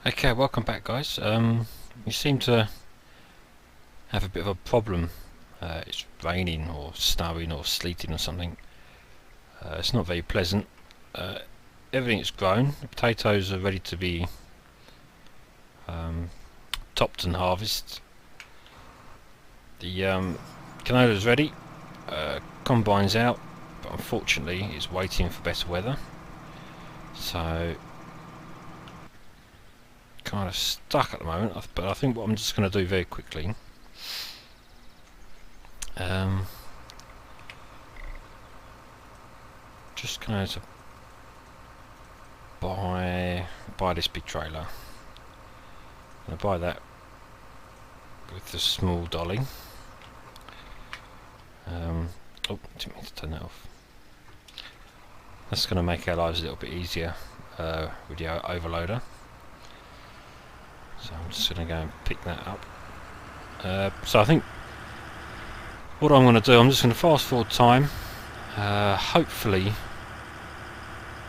Okay, welcome back, guys. We seem to have a bit of a problem. It's raining or snowing or sleeting or something. It's not very pleasant. Everything's grown. The potatoes are ready to be topped and harvested. The canola's ready. Combine's out, but unfortunately it's waiting for better weather. So kind of stuck at the moment, but I think what I'm just going to do very quickly, just going to buy this big trailer. I'm going to buy that with the small dolly. Oh, didn't mean to turn that off. That's going to make our lives a little bit easier with the overloader. So I'm just going to go and pick that up. So I think what I'm going to do, I'm just going to fast forward time. Hopefully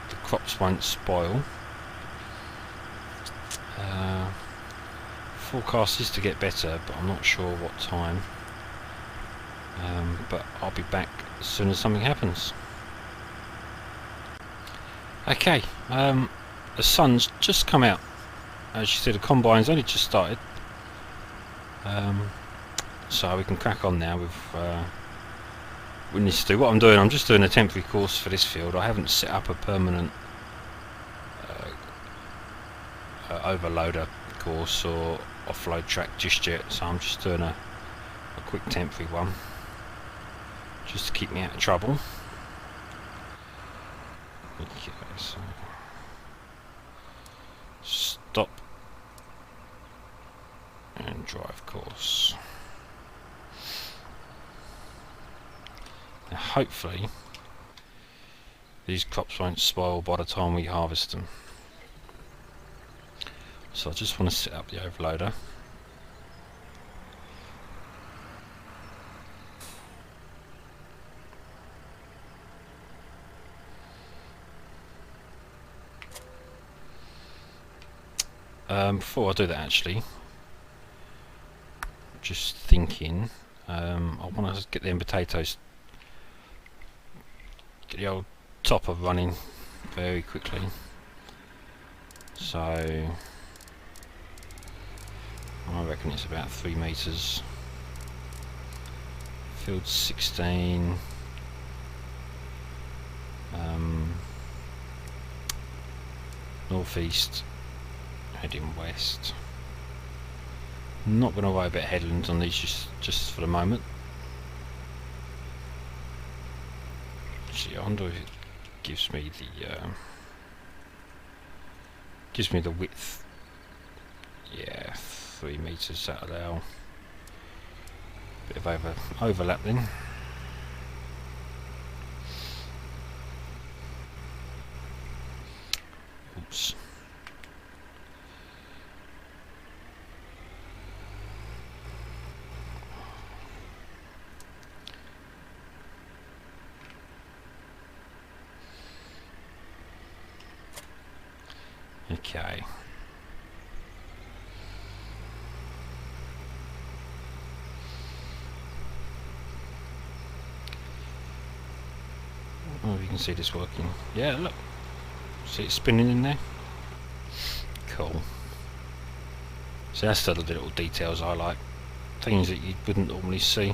the crops won't spoil. Forecast is to get better, but I'm not sure what time. But I'll be back as soon as something happens. Okay, the sun's just come out. As you see, the combine's only just started. So we can crack on now with what we need to do. What I'm doing, I'm just doing a temporary course for this field. I haven't set up a permanent overloader course or offload track just yet, so I'm just doing a quick temporary one just to keep me out of trouble. Okay, so stop and drive course. Now hopefully these crops won't spoil by the time we harvest them. So I just want to set up the overloader. Before I do that, actually, just thinking, I want to get them potatoes, get the old topper running very quickly. So I reckon it's about 3 meters. Field 16. Northeast, heading west. Not going to worry about headlands on these just for the moment. Actually, I wonder if it gives me the width. Yeah, 3 meters. That allow a bit of overlap then. Oops. Okay. Oh, you can see this working. Yeah, look. See it spinning in there? Cool. So that's the little details I like. Things that you wouldn't normally see.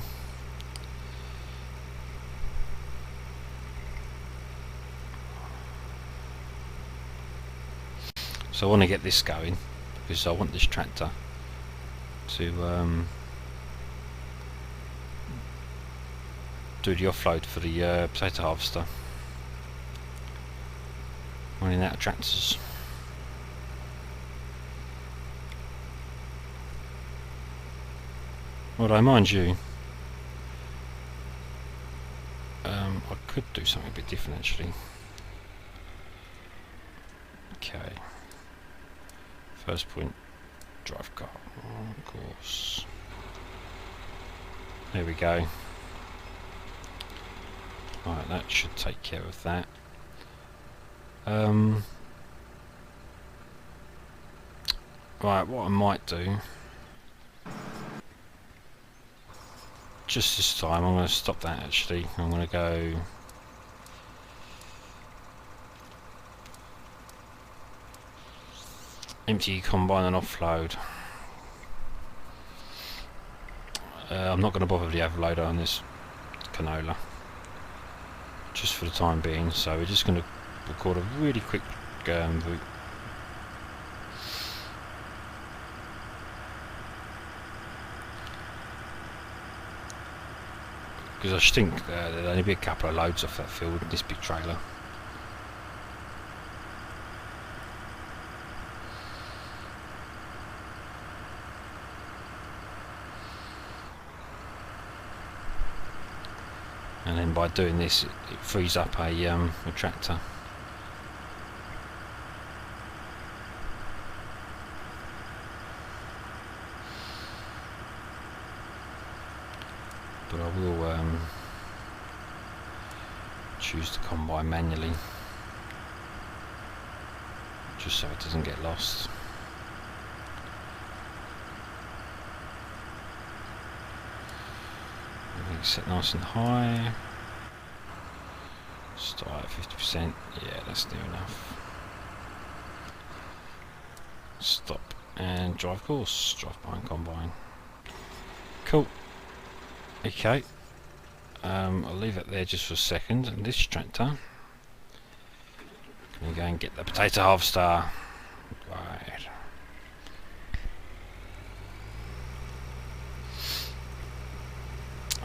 So I want to get this going because I want this tractor to do the offload for the potato harvester. Running out of tractors. Although, mind you, I could do something a bit different actually. Okay. First point, drive car, of course. There we go. Right, that should take care of that. Right, what I might do, just this time, I'm going to stop that actually. I'm going to go empty combine and offload. I'm not going to bother with the overloader on this canola, just for the time being, so we're just going to record a really quick route. Because I think there'll only be a couple of loads off that field in this big trailer. And then by doing this, it frees up a tractor. But I will choose to combine manually, just so it doesn't get lost. Set nice and high. Start at 50%. Yeah, that's near enough. Stop and drive course. Drive behind combine. Cool. Okay. I'll leave it there just for a second. And this tractor, can we go and get the potato harvester? Right.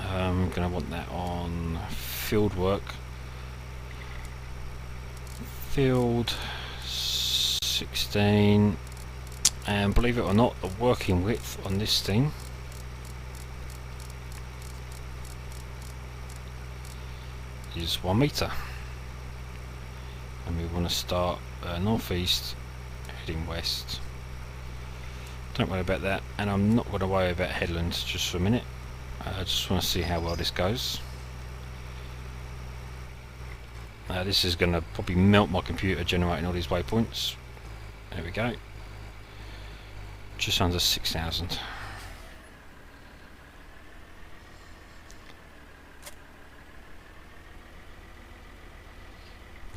I'm going to want that on field work. Field 16, and believe it or not, the working width on this thing is 1 metre, and we want to start northeast heading west. Don't worry about that, and I'm not going to worry about headlands just for a minute. I just want to see how well this goes. This is going to probably melt my computer generating all these waypoints. There we go. Just under 6,000.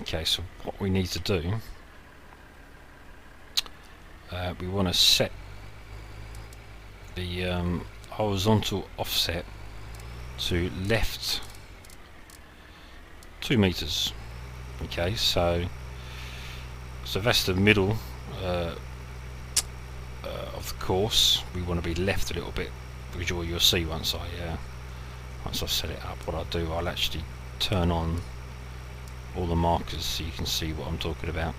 Okay, so what we need to do, we want to set the horizontal offset to left 2 meters. Okay, so that's the middle of the course. We want to be left a little bit, which you'll see once I've set it up. What I'll do, I'll actually turn on all the markers so you can see what I'm talking about.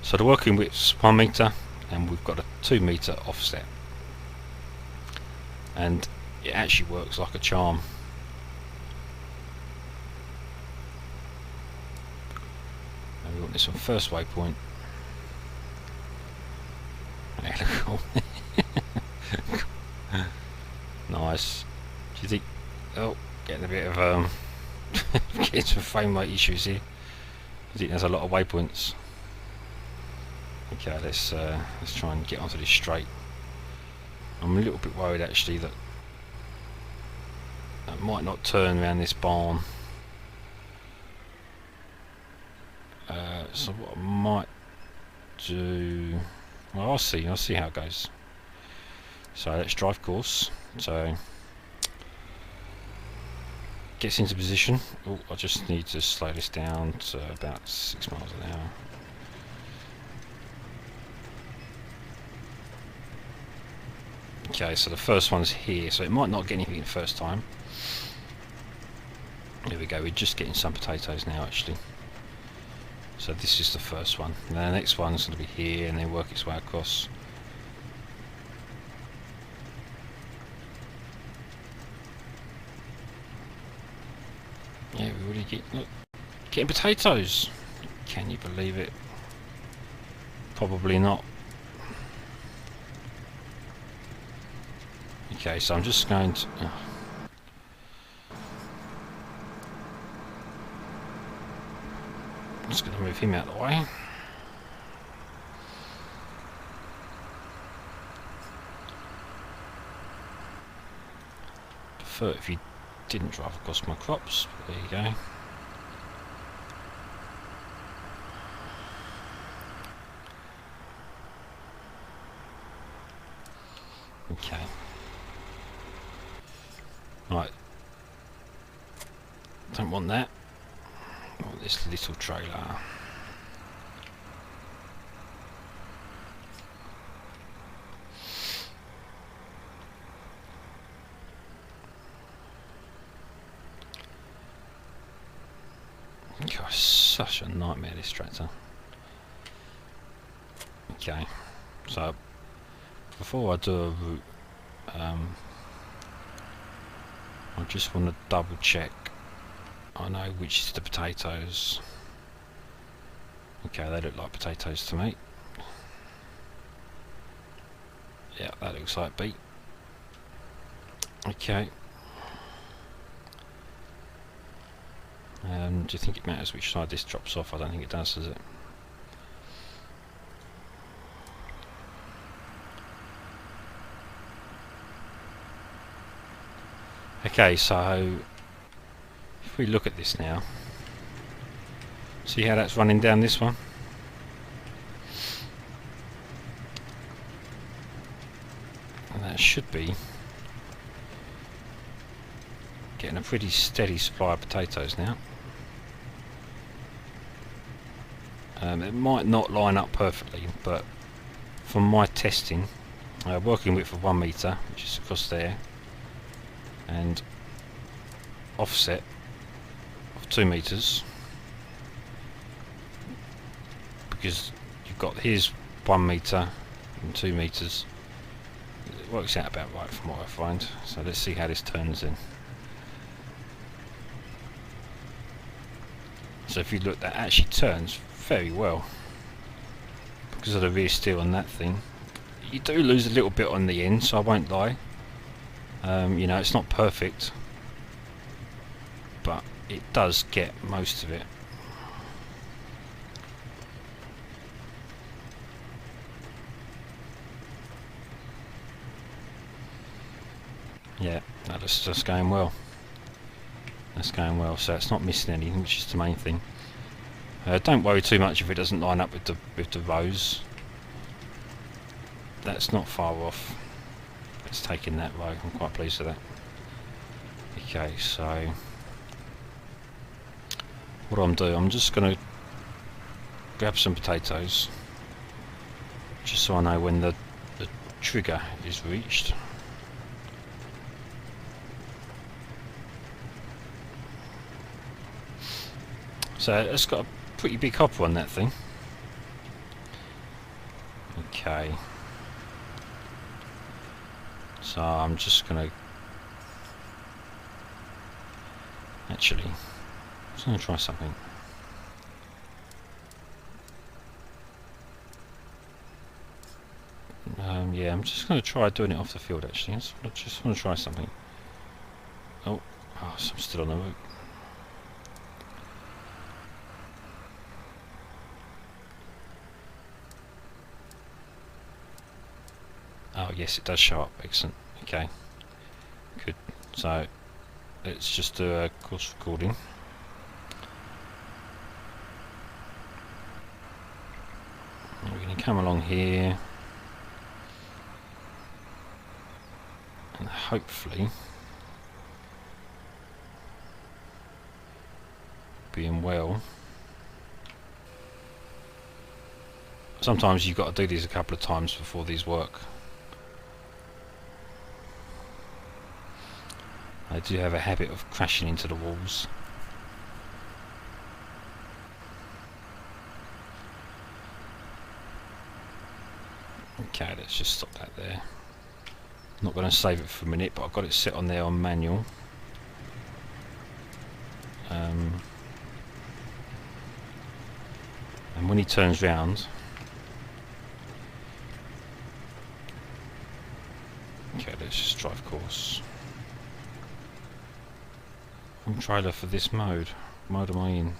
So the working width's 1 meter, and we've got a 2 meter offset, and it actually works like a charm. And we want this on first waypoint. Nice. Do you think? Oh, getting a bit of getting some frame rate issues here. I think there's a lot of waypoints. Okay, let's try and get onto this straight. I'm a little bit worried actually that I might not turn around this barn. So what I might do, well, I'll see how it goes. So let's drive course. So gets into position. Oh, I just need to slow this down to about 6 miles an hour. Okay, so the first one's here, so it might not get anything the first time. There we go, we're just getting some potatoes now actually. So this is the first one. And then the next one's going to be here and then work its way across. Yeah, we really getting potatoes. Can you believe it? Probably not. Okay, so I'm just going to... I'm just going to move him out of the way. prefer it if you didn't drive across my crops. There you go. Okay. Right. Don't want that. I want this little trailer. God, such a nightmare, this tractor. Okay, so before I do a route, I just want to double check I know which is the potatoes. Okay, they look like potatoes to me. Yeah, that looks like beet. Okay. Do you think it matters which side this drops off? I don't think it does it? Okay, so if we look at this now, see how that's running down this one? And that should be getting a pretty steady supply of potatoes now. It might not line up perfectly, but from my testing, working width of 1 metre, which is across there, and offset of 2 metres, because you've got here's 1 metre and 2 metres. It works out about right from what I find. So let's see how this turns in. So if you look, that actually turns very well because of the rear steel on that thing. You do lose a little bit on the end, so I won't lie. You know, it's not perfect, but it does get most of it. Yeah, that's just going well. That's going well, so it's not missing anything, which is the main thing. Don't worry too much if it doesn't line up with the rows. That's not far off. It's taking that row. I'm quite pleased with that. Okay, so what I'm doing, I'm just going to grab some potatoes, just so I know when the trigger is reached. So it's got a pretty big hopper on that thing. Okay. So I'm just going to... Actually, I'm just going to try something. Yeah, I'm just going to try doing it off the field actually. I just want to try something. Oh, so I'm still on the route. Oh yes, it does show up. Excellent. Okay, good. So let's just do a course recording. We're going to come along here and hopefully being well. Sometimes you've got to do these a couple of times before these work. I do have a habit of crashing into the walls. Okay, let's just stop that there. I'm not going to save it for a minute, but I've got it set on there on manual. And when he turns round, okay, let's just drive course. Trailer for this mode. Mode am I in?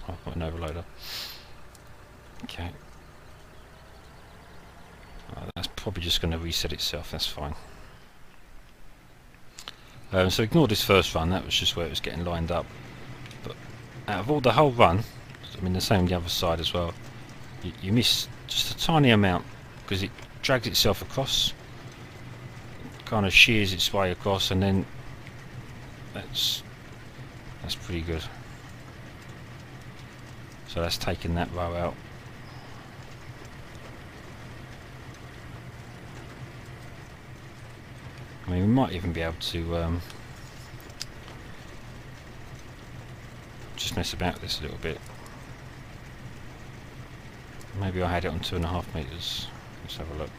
Oh, I've got an overloader. Okay. That's probably just going to reset itself, that's fine. So ignore this first run, that was just where it was getting lined up. But out of all the whole run, I mean the same on the other side as well, you miss just a tiny amount because it drags itself across, kind of shears its way across, and then that's pretty good. So that's taking that row out. I mean, we might even be able to just mess about with this a little bit. Maybe I had it on 2.5 meters. Let's have a look.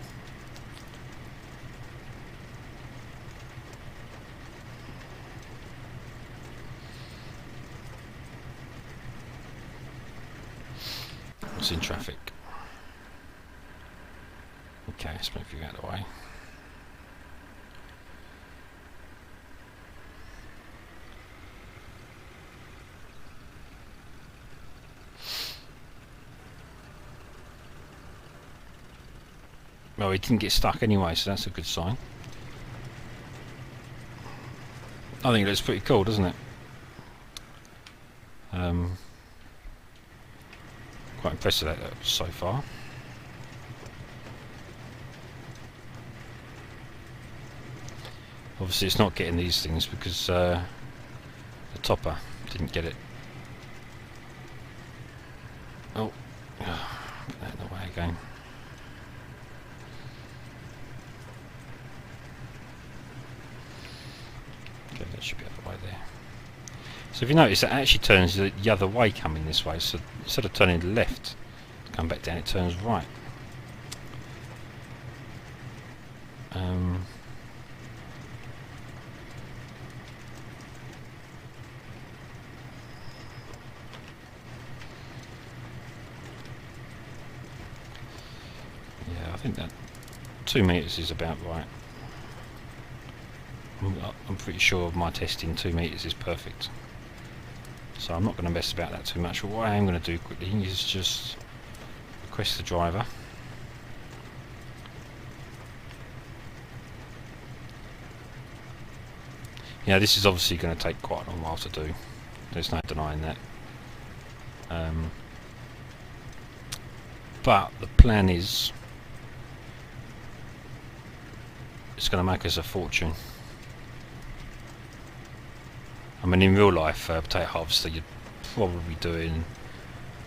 What's in traffic? Okay, let's move you out of the way. Well, he didn't get stuck anyway, so that's a good sign. I think it looks pretty cool, doesn't it? Quite impressed with that so far. Obviously it's not getting these things because the topper didn't get it. Oh, put that in the way again. Okay, that should be out of the way there. So if you notice, it actually turns the other way coming this way, so instead of turning left to come back down, it turns right. Yeah, I think that 2 meters is about right. I'm pretty sure my testing 2 meters is perfect. So I'm not going to mess about that too much, but what I am going to do quickly is just request the driver. Yeah, this is obviously going to take quite a long while to do. There's no denying that. But the plan is, it's going to make us a fortune. I mean, in real life, potato harvester, you're probably doing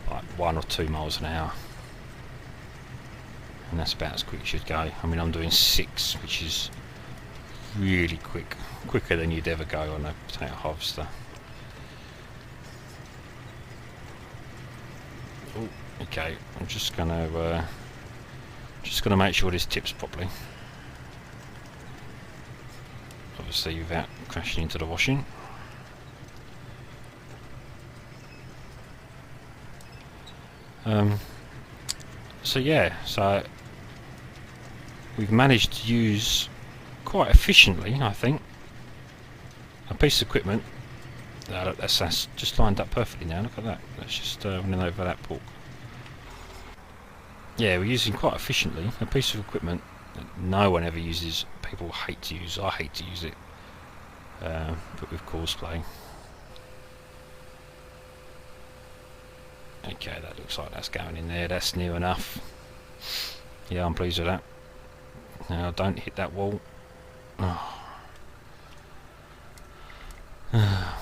like 1 or 2 miles an hour, and that's about as quick as you'd go. I mean, I'm doing 6, which is really quick, quicker than you'd ever go on a potato harvester. Oh, okay. I'm just gonna make sure this tips properly, obviously without crashing into the washing. So yeah, so we've managed to use quite efficiently, I think, a piece of equipment that's just lined up perfectly now. Look at that. That's just running over that pork. Yeah, we're using quite efficiently a piece of equipment that no one ever uses. People hate to use. I hate to use it, but with cosplay. Okay, that looks like that's going in there. That's near enough. Yeah, I'm pleased with that. Now, don't hit that wall. Oh.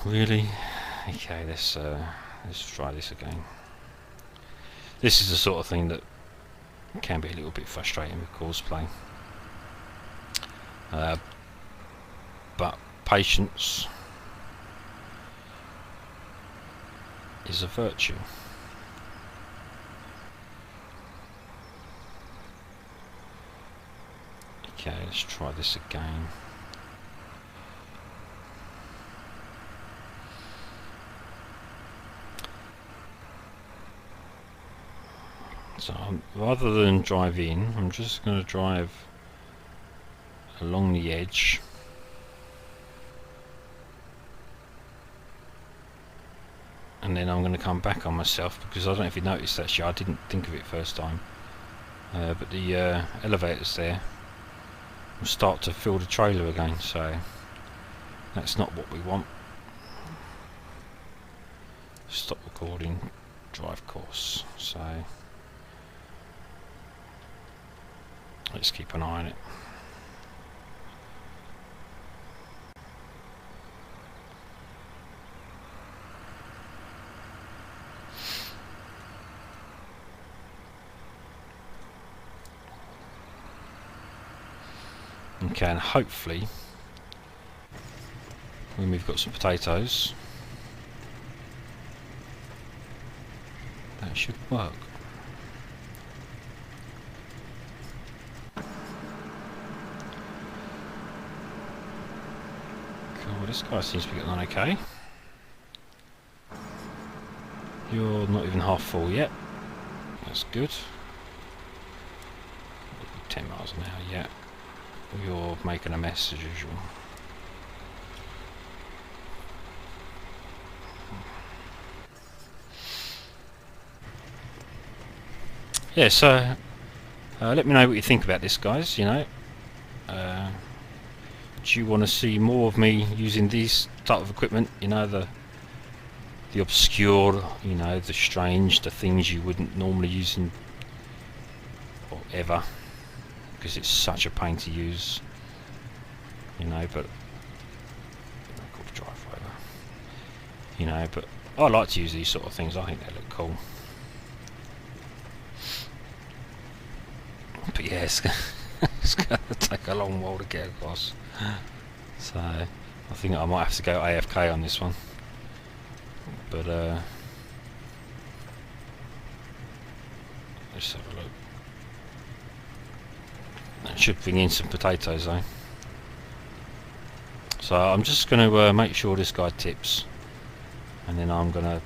Really? Okay, let's try this again. This is the sort of thing that can be a little bit frustrating with cosplay. But patience is a virtue. Okay, let's try this again. So rather than drive in, I'm just going to drive along the edge. And then I'm going to come back on myself, because I don't know if you noticed, actually I didn't think of it first time. but the elevators there will start to fill the trailer again, so that's not what we want. Stop recording, drive course, so let's keep an eye on it. Okay, and hopefully when we've got some potatoes, that should work. Cool, this guy seems to be getting on okay. You're not even half full yet. That's good. 10 miles an hour, yeah. You're making a mess as usual. Yeah, so let me know what you think about this, guys. You know, do you want to see more of me using these type of equipment? You know, the obscure, you know, the strange, the things you wouldn't normally use in or ever, because it's such a pain to use. You know, but drive over. You know, but I like to use these sort of things. I think they look cool. But yeah, it's going to take a long while to get across. So I think I might have to go AFK on this one. But let's have a look. That should bring in some potatoes though. So I'm just going to make sure this guy tips, and then I'm going to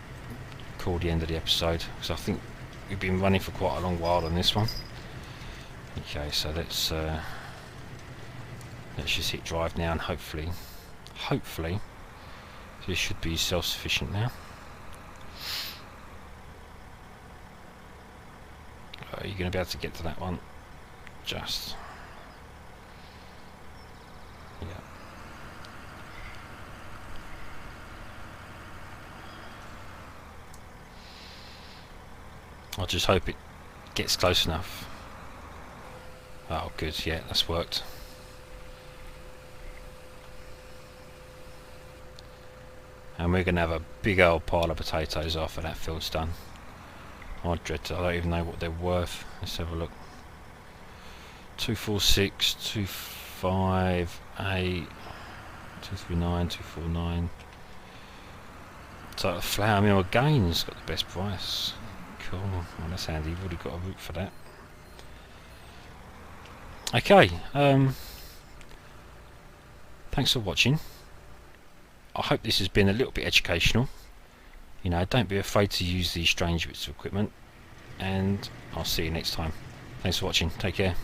call the end of the episode, because I think we've been running for quite a long while on this one. Okay, so let's just hit drive now, and hopefully this should be self-sufficient now. Are you going to be able to get to that one? Just. Yeah. I just hope it gets close enough. Oh good, yeah, that's worked. And we're going to have a big old pile of potatoes after that field's done. I don't even know what they're worth. Let's have a look. 246, 258, 239, 249. So Flour Mill again's got the best price. Cool, well, that's handy. You've already got a route for that. Okay, thanks for watching. I hope this has been a little bit educational. You know, don't be afraid to use these strange bits of equipment, and I'll see you next time. Thanks for watching. Take care.